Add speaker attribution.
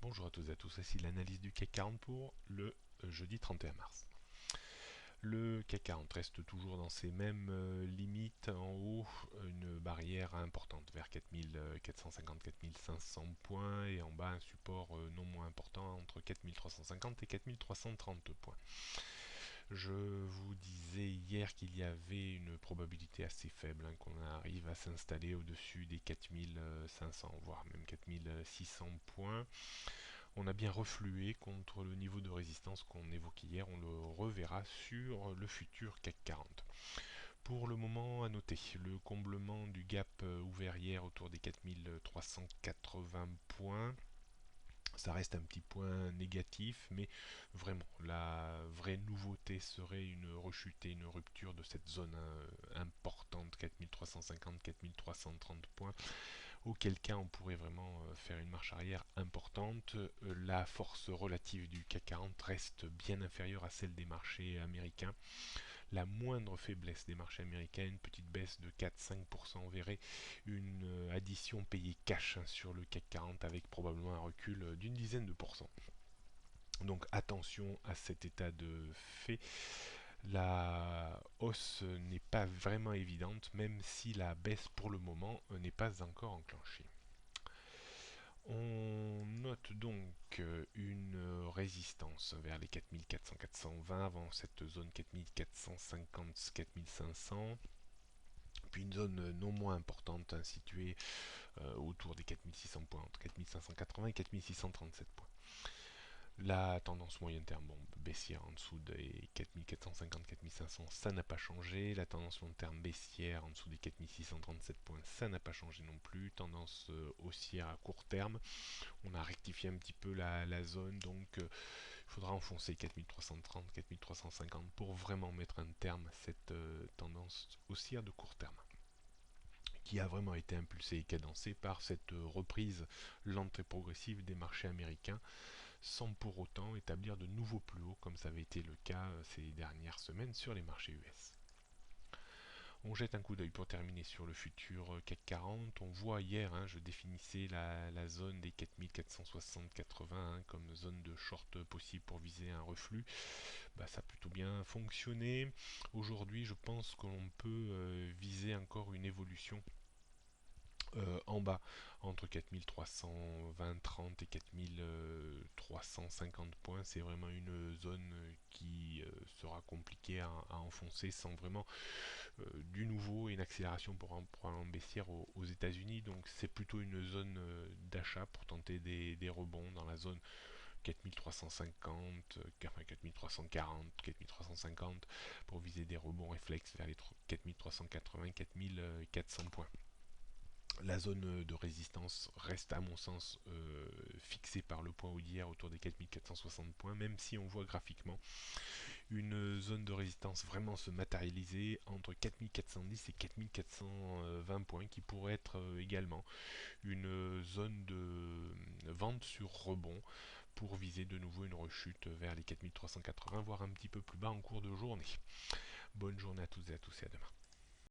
Speaker 1: Bonjour à tous et à tous, ici l'analyse du CAC 40 pour le jeudi 31 mars. Le CAC 40 reste toujours dans ses mêmes limites. En haut, une barrière importante vers 4450-4500 points et en bas un support non moins important entre 4350 et 4330 points. Je vous disais hier qu'il y avait une probabilité assez faible qu'on arrive à s'installer au-dessus des 4500 voire même 4600 points. On a bien reflué contre le niveau de résistance qu'on évoquait hier, on le reverra sur le futur CAC 40. Pour le moment, à noter le comblement du gap ouvert hier autour des 4380 points. Ça reste un petit point négatif, mais vraiment la vraie nouveauté serait une rechute et une rupture de cette zone importante 4350-4330 points, auquel cas on pourrait vraiment faire une marche arrière importante. La force relative du CAC 40 reste bien inférieure à celle des marchés américains. La moindre faiblesse des marchés américains, une petite baisse de 4-5%, on verrait une addition payée cash sur le CAC 40 avec probablement un recul d'une dizaine de pourcents. Donc attention à cet état de fait. La hausse n'est pas vraiment évidente, même si la baisse pour le moment n'est pas encore enclenchée. On note donc une résistance vers les 4400-420 avant cette zone 4450-4500, puis une zone non moins importante située autour des 4600 points, entre 4580 et 4637 points. La tendance moyen terme baissière en dessous des 4450-4500, ça n'a pas changé. La tendance long terme baissière en dessous des 4637 points, ça n'a pas changé non plus. Tendance haussière à court terme, on a rectifié un petit peu la zone, donc il faudra enfoncer 4330, 4350 pour vraiment mettre un terme à cette tendance haussière de court terme, qui a vraiment été impulsée et cadencée par cette reprise lente et progressive des marchés américains, sans pour autant établir de nouveaux plus hauts comme ça avait été le cas ces dernières semaines sur les marchés US. On jette un coup d'œil pour terminer sur le futur CAC 40. On voit hier, je définissais la zone des 4460-80 comme zone de short possible pour viser un reflux. Ça a plutôt bien fonctionné. Aujourd'hui, je pense que l'on peut viser encore une évolution en bas entre 4320-30 et 4350 points. C'est vraiment une zone qui sera compliquée à enfoncer sans vraiment du nouveau et une accélération pour un baissière aux États-Unis. Donc c'est plutôt une zone d'achat pour tenter des rebonds dans la zone 4350, 4340, 4350 pour viser des rebonds réflexes vers les 4380, 4400 points. La zone de résistance reste à mon sens fixée par le point haut d'hier autour des 4460 points, même si on voit graphiquement une zone de résistance vraiment se matérialiser entre 4410 et 4420 points, qui pourrait être également une zone de vente sur rebond pour viser de nouveau une rechute vers les 4380, voire un petit peu plus bas en cours de journée. Bonne journée à toutes et à tous et à demain.